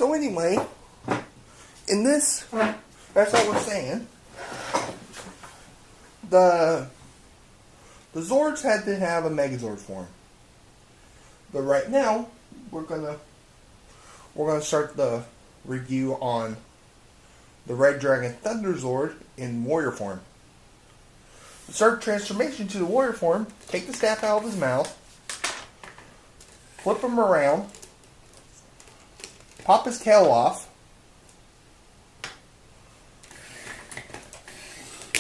So anyway, in this, that's what we're saying. The Zords had to have a Megazord form. But right now, we're gonna start the review on the Red Dragon Thunder Zord in warrior form. To start transformation to the warrior form, take the staff out of his mouth, flip him around, pop his tail off,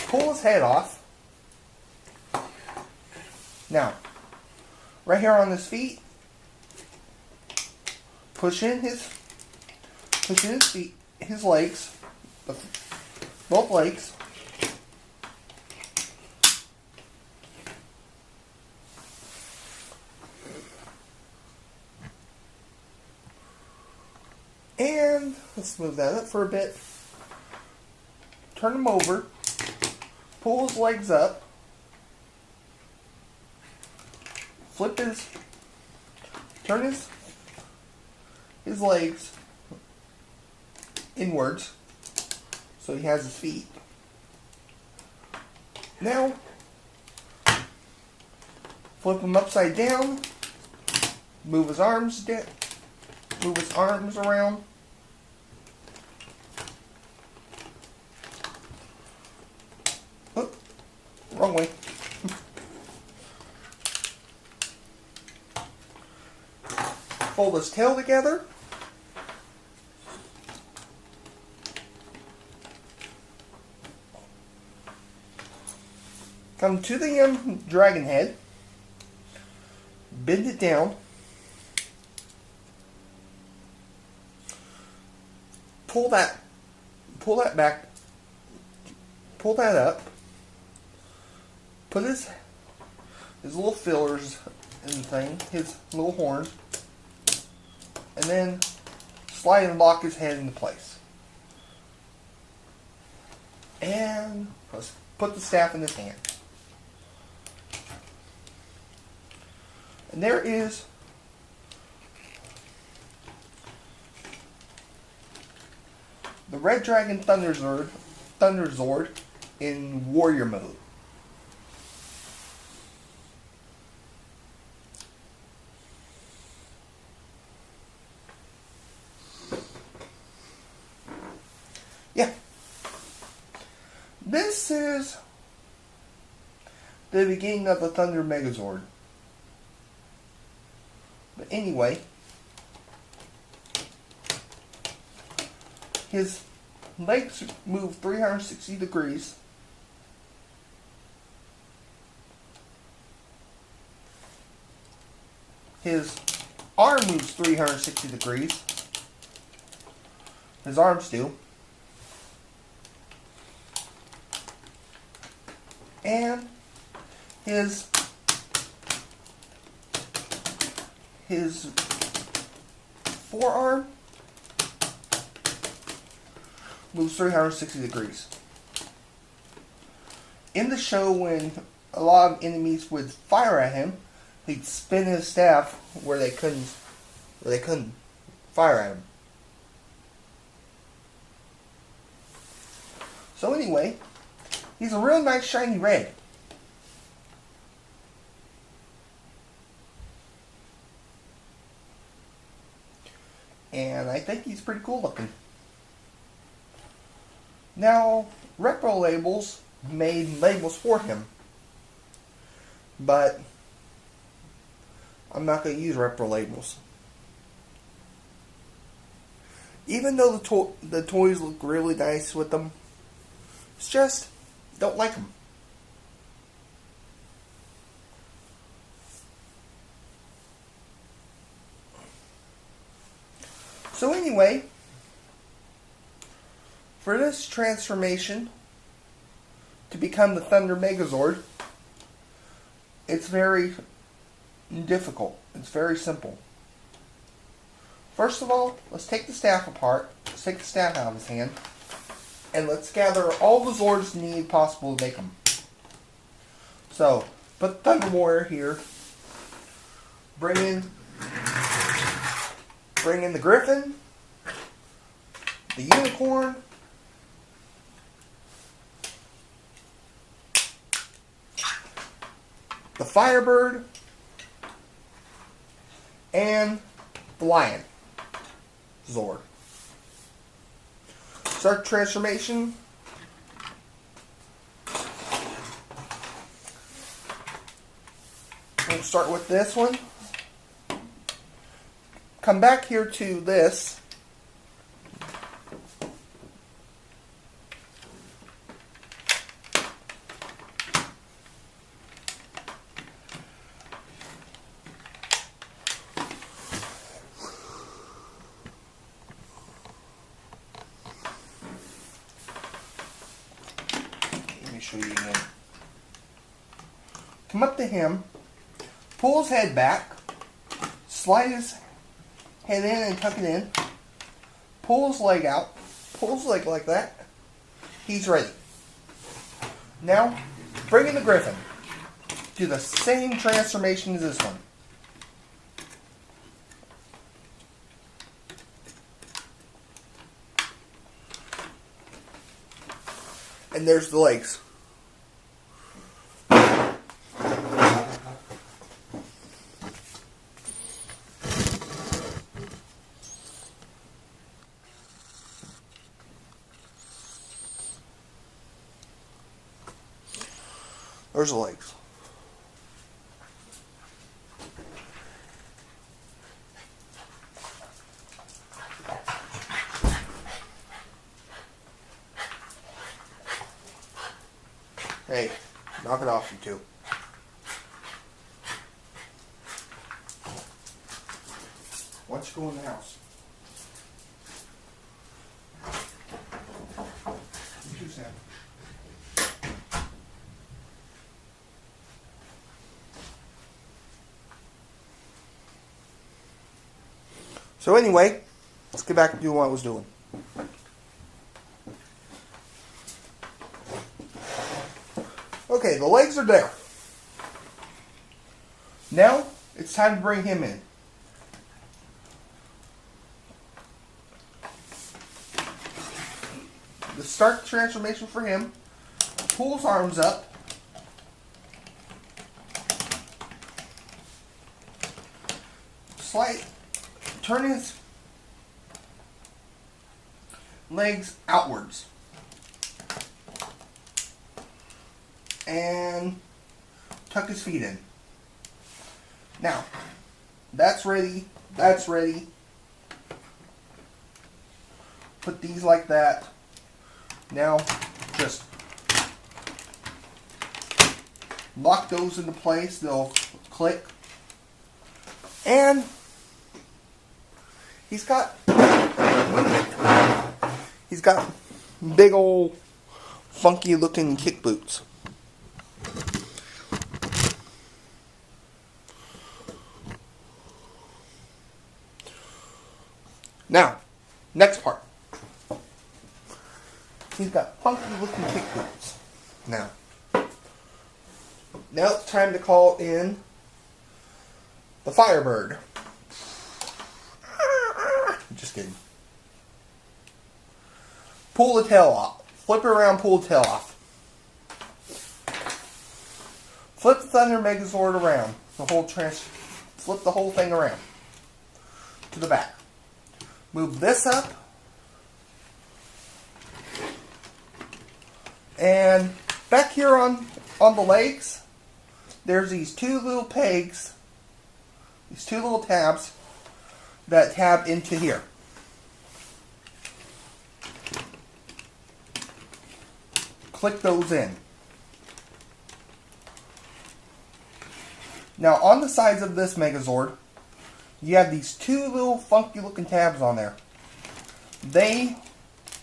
pull his head off. Now, right here on his feet, push in his feet, his legs, both legs. And let's move that up for a bit. Turn him over. Pull his legs up. Turn his legs inwards so he has his feet. Now, flip him upside down. Move his arms down. Move his arms around. Oh, wrong way. Fold his tail together. Come to the dragon head. Bend it down. Pull that back. Pull that up. Put his little fillers in the thing, his little horn, and then slide and lock his head into place. And let's put the staff in his hand. And there is the Red Dragon Thunder Zord in warrior mode. Yeah. This is the beginning of the Thunder Megazord. But anyway, his legs move 360 degrees. His arm moves 360 degrees. His arms do. And his forearm moves 360 degrees. In the show, when a lot of enemies would fire at him, he'd spin his staff where they couldn't fire at him. So anyway, he's a real nice shiny red. And I think he's pretty cool looking. Now, Repro Labels made labels for him. But I'm not going to use Repro Labels. Even though the toys look really nice with them, it's just, don't like them. So anyway, for this transformation to become the Thunder Megazord, it's very difficult. It's very simple. First of all, let's take the staff apart. Let's take the staff out of his hand. And let's gather all the Zords needed possible to make them. So, put Thunder Warrior here. Bring in the Griffin. the Unicorn, the Firebird, and the Lion Zord. Start transformation. We'll start with this one. Come back here to this. Let me show you again. Come up to him, pull his head back, slide his head in and tuck it in, pull his leg out, pull his leg like that. He's ready. Now, bring in the Griffin. Do the same transformation as this one. And there's the legs. There's the legs. Hey, knock it off, you two. Why don't you go in the house? You too, Sam. So anyway, let's get back to doing what I was doing. Okay, the legs are there. Now, it's time to bring him in. The start transformation for him, pull his arms up, turn his legs outwards, and tuck his feet in. Now, that's ready, that's ready. Put these like that. Now, just lock those into place, they'll click. And he's got big old funky looking kick boots. Now, next part. He's got funky looking kick boots. Now it's time to call in the Firebird. Just kidding. Pull the tail off. Flip it around, pull the tail off. Flip the Thunder Megazord around. Flip the whole thing around. To the back. Move this up. And back here on the legs, there's these two little pegs, these two little tabs that tab into here. Click those in. Now on the sides of this Megazord, you have these two little funky looking tabs on there. They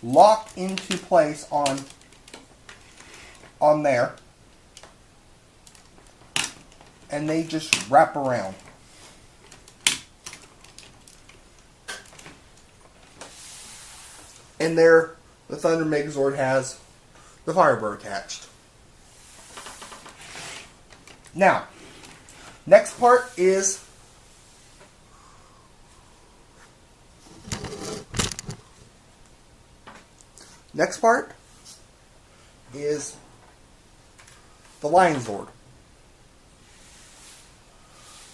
lock into place on there, and they just wrap around. And there, the Thunder Megazord has the Firebird attached. Now, next part is Next part is the Lion Zord.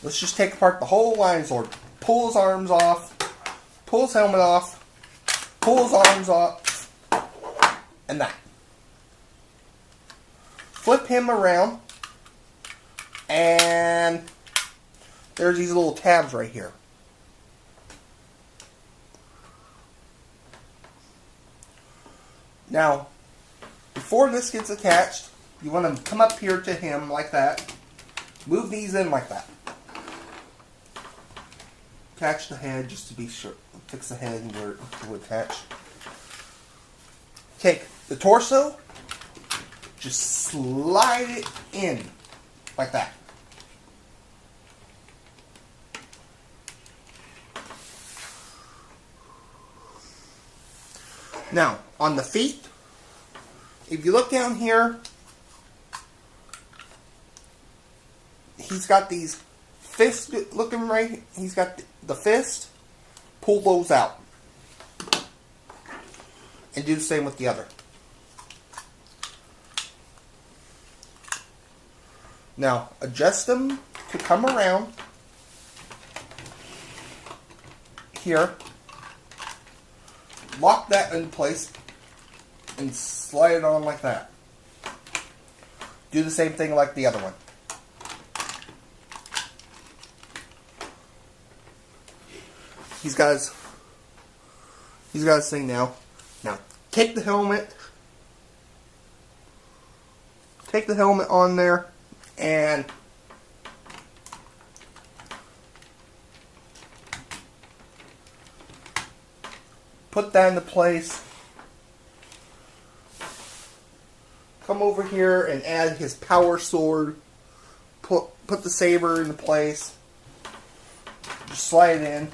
Let's just take apart the whole Lion Zord. Pull his arms off, pull his helmet off, pull his arms off, and that. Flip him around, and there's these little tabs right here. Now, before this gets attached, you want to come up here to him like that. Move these in like that. Attach the head just to be sure. Fix the head and where it will attach. Take the torso, just slide it in like that. Now, on the feet, if you look down here, he's got these fists looking right. He's got the fist. Pull those out. And do the same with the other. Now, adjust them to come around here. Lock that in place and slide it on like that. Do the same thing like the other one. He's got his thing now. Now, take the helmet. Take the helmet on there and put that into place. Come over here and add his power sword. Put the saber into place. Just slide it in.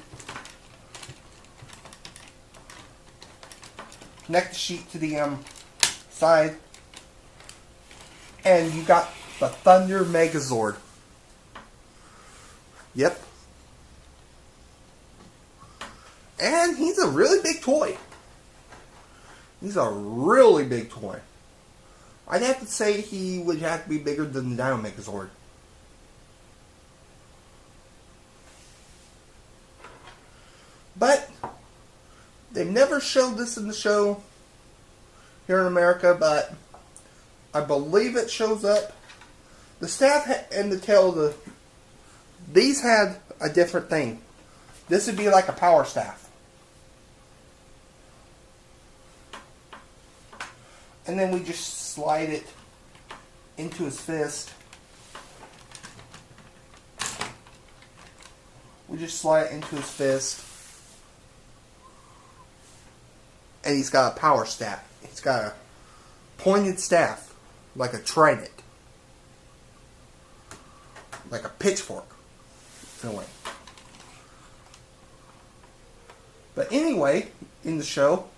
Connect the sheet to the side. And you got the Thunder Megazord. Yep. And he's a really big toy. He's a really big toy. I'd have to say he would have to be bigger than the Dino Megazord. But they've never showed this in the show here in America, but I believe it shows up. The staff and the tail, these had a different thing. This would be like a power staff. And then we just slide it into his fist. We just slide it into his fist. And he's got a power staff. He's got a pointed staff, like a trident. Like a pitchfork, in a way. But anyway, in the show,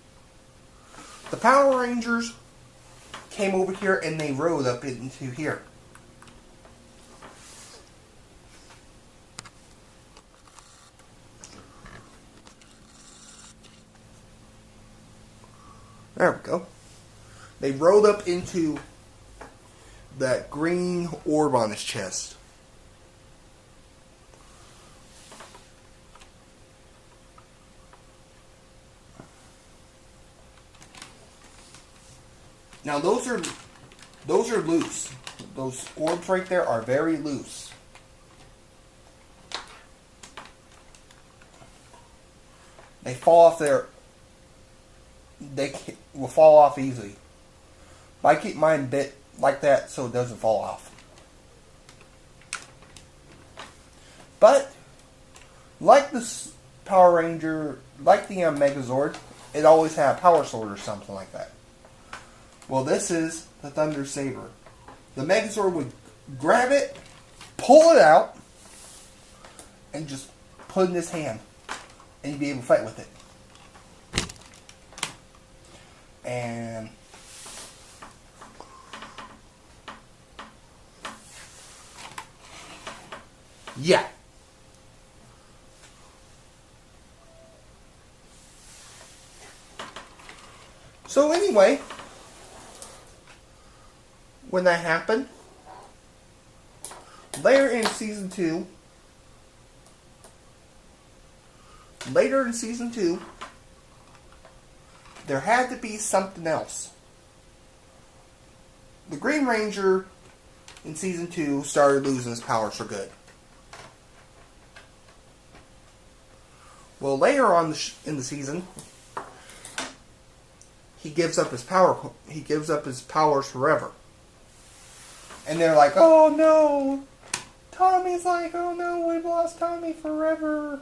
the Power Rangers came over here and they rode up into here. There we go. They rode up into that green orb on his chest. Now those are loose. Those orbs right there are very loose. They fall off there. They will fall off easily. But I keep mine bit like that so it doesn't fall off. But like this Power Ranger, like the Megazord, it always had a power sword or something like that. Well, this is the Thunder Saber. The Megazord would grab it, pull it out, and just put it in his hand. And you'd be able to fight with it. And yeah. So anyway, when that happened, later in season 2, there had to be something else. The Green Ranger in season 2 started losing his powers for good. Well, later on in the season, he gives up his power. He gives up his powers forever. And they're like, "Oh no!" Tommy's like, "Oh no, we've lost Tommy forever."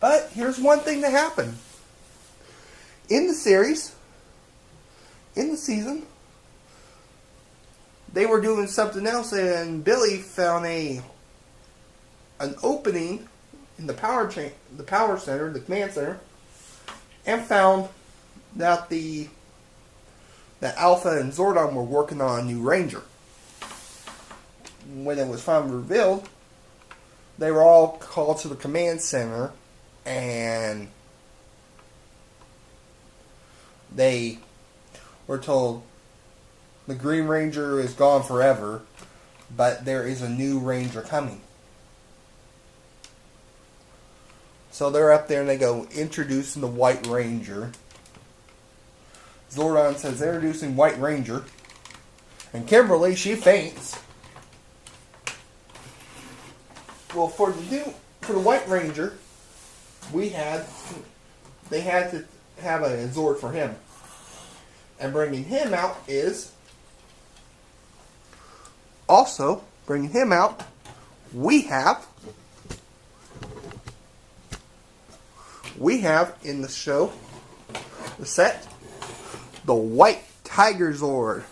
But here's one thing that happened. In the series, in the season, they were doing something else, and Billy found an opening in the power center, the command center, and found that that Alpha and Zordon were working on a new Ranger. When it was finally revealed, they were all called to the command center, and they were told the Green Ranger is gone forever, but there is a new Ranger coming. So they're up there and they go introducing the White Ranger. Zordon says they're introducing White Ranger. And Kimberly, she faints. Well, for the White Ranger, they had to have a Zord for him. And bringing him out is also bringing him out. We have in the show, the set, the White Tiger Zord.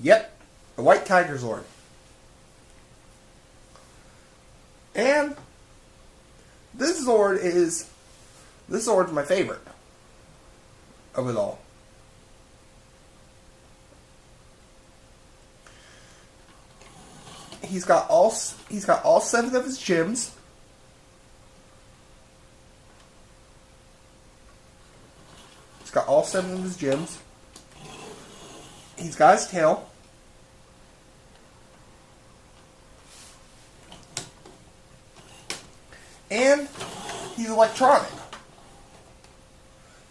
Yep, the White Tiger Zord. And this Zord is my favorite of it all. He's got all 7 of his gems. He's got all 7 of his gems. He's got his tail. And he's electronic.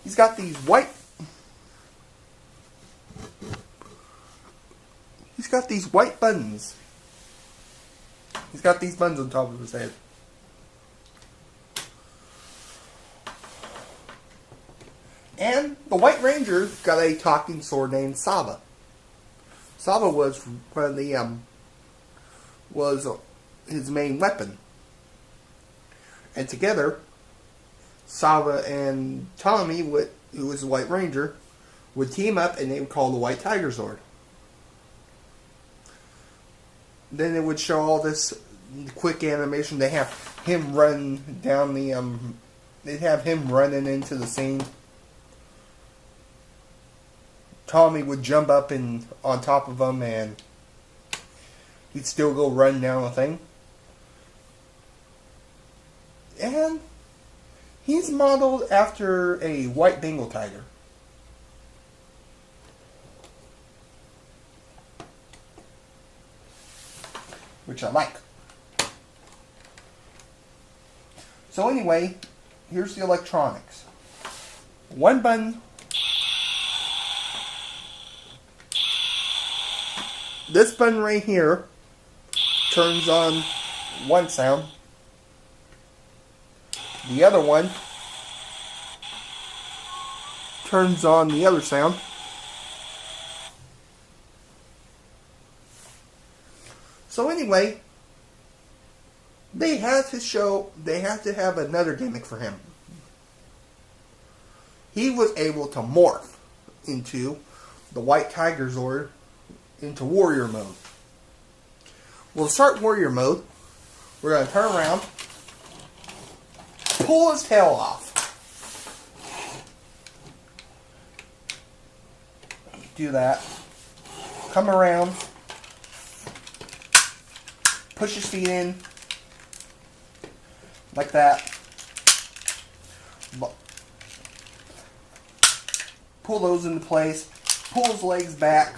He's got these white buttons. He's got these buttons on top of his head. And the White Ranger got a talking sword named Saba. Saba was one of the was his main weapon. And together, Saba and Tommy, who was the White Ranger, would team up and they would call the White Tiger Zord. Then it would show all this quick animation. They have him run down the they'd have him running into the scene. Tommy would jump up on top of him and he'd still go run down the thing. And he's modeled after a white Bengal tiger. Which I like. So anyway, here's the electronics. One button. This button right here turns on one sound. The other one turns on the other sound. So anyway, they had to have another gimmick for him. He was able to morph into the White Tiger Zord into warrior mode. We'll start warrior mode. We're going to turn around, pull his tail off. Do that. Come around. Push his feet in. Like that. pull those into place, pull his legs back.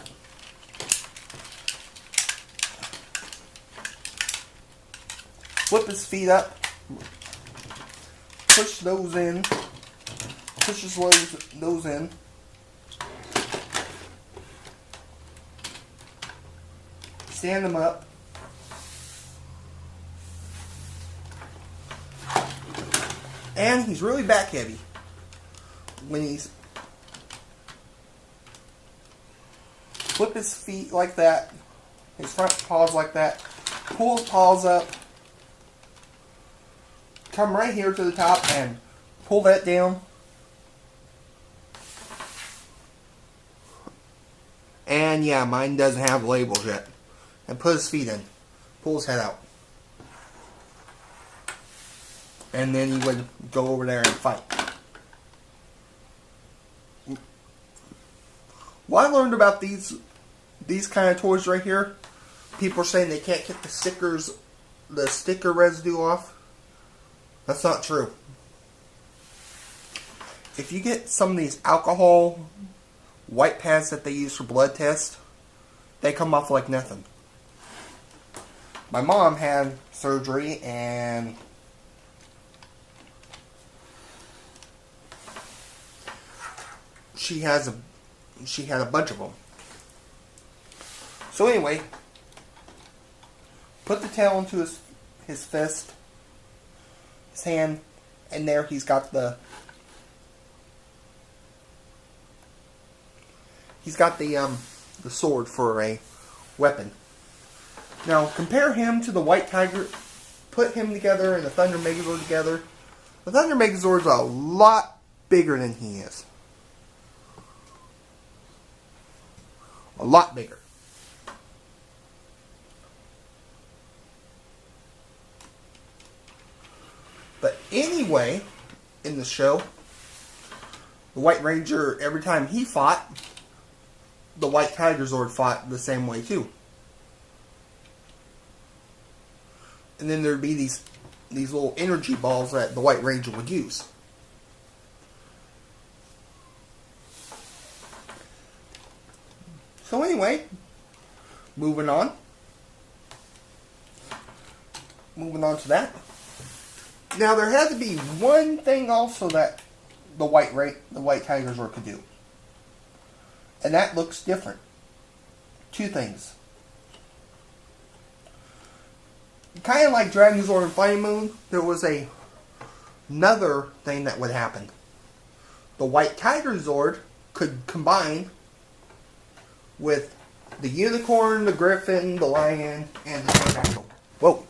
Flip his feet up, push those in, pushes those in. Stand them up. And he's really back heavy when he's flip his feet like that, his front paws like that, pull his paws up, come right here to the top and pull that down. And yeah, mine doesn't have labels yet. And put his feet in. Pull his head out. And then he would go over there and fight. What I learned about these kind of toys right here, people are saying they can't get the sticker residue off. That's not true. If you get some of these alcohol white pads that they use for blood tests, they come off like nothing. My mom had surgery and she had a bunch of them. So anyway, put the tail into his fist, his hand, and there he's got the sword for a weapon. Now compare him to the White Tiger. Put him together and the Thunder Megazord together. The Thunder Megazord is a lot bigger than he is. A lot bigger. But anyway, in the show, the White Ranger, every time he fought, the White Tiger Zord fought the same way too. And then there'd be these little energy balls that the White Ranger would use. So anyway, moving on. Moving on to that. Now there had to be one thing also that the White Tiger Zord could do. And that looks different. Two things. Kind of like Dragon Zord and Fighting Moon, there was another thing that would happen. The White Tiger Zord could combine with the unicorn, the griffin, the lion, and the pterodactyl. Whoa.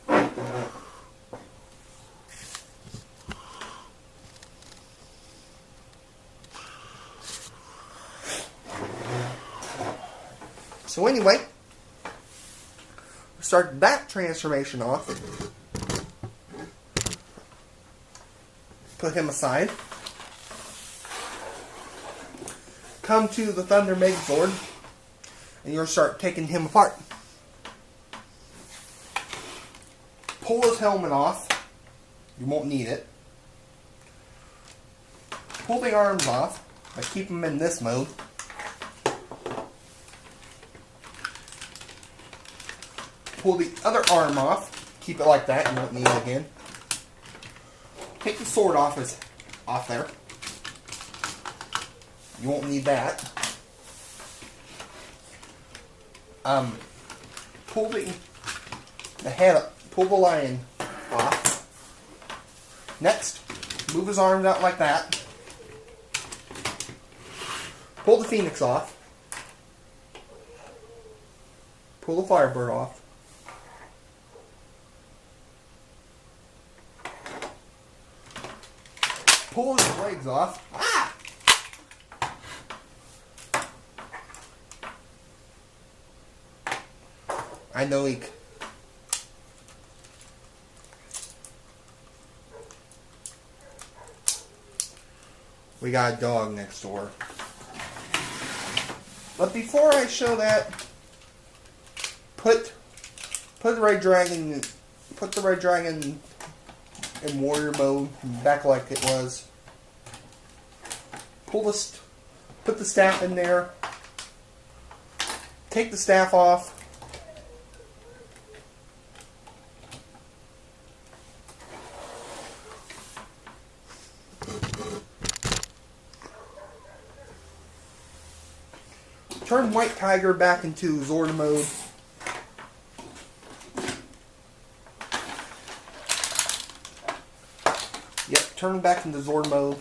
So anyway, start that transformation off. Put him aside. Come to the Thunder Megazord, and you'll start taking him apart. Pull his helmet off. You won't need it. Pull the arms off, but keep them in this mode. Pull the other arm off. Keep it like that. You won't need it again. Take the sword off there. You won't need that. Pull the head up. Pull the lion off. Next, move his arms out like that. Pull the phoenix off. Pull the firebird off. Pull his legs off. Ah! I know he... We got a dog next door. But before I show that, put the Red Dragon in warrior mode, back like it was. Pull Put the staff in there. Take the staff off. Turn White Tiger back into Zord mode. Yep, turn back into Zord mode.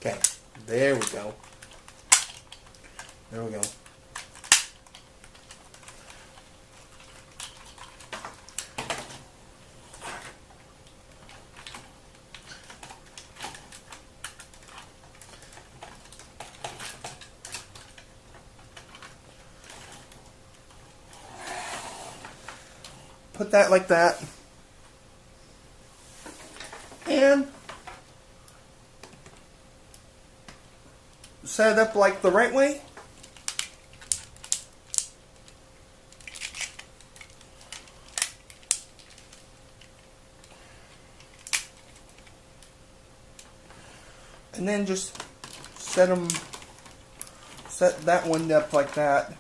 Okay, there we go. There we go. Put that like that. And set it up like the right way. And then just set that one up like that.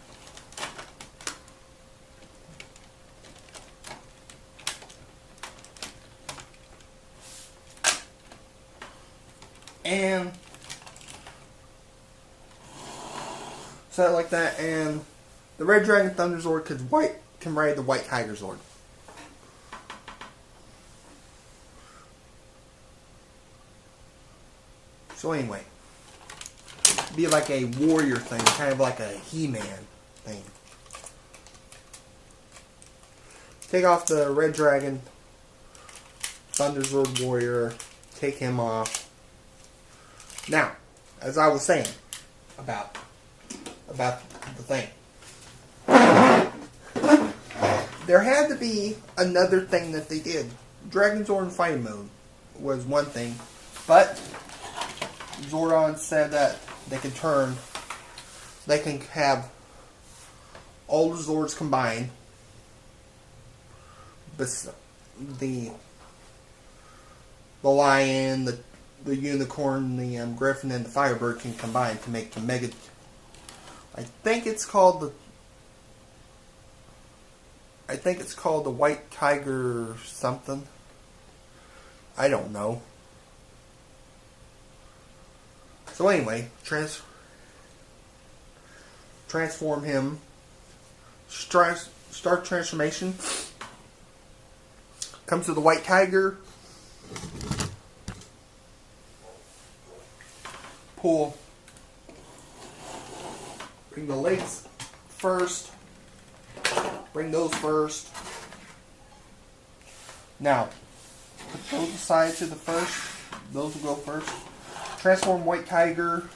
And set it like that, and the Red Dragon Thunder Zord can ride the White Tiger Zord. So anyway, be like a warrior thing, kind of like a He-Man thing. Take off the Red Dragon Thunder Zord Warrior. Take him off. Now, as I was saying about the thing, there had to be another thing that they did. Dragon Zord Fighting Mode was one thing, but Zordon said that they can have all the Zords combined, but the lion, the unicorn, the griffin, and the firebird can combine to make the mega. I think it's called the White Tiger something. I don't know. So anyway, transform him. Start transformation. Comes to the White Tiger. Pull. Bring the legs first. Bring those first. Now, put those aside to the first. Those will go first. Transform White Tiger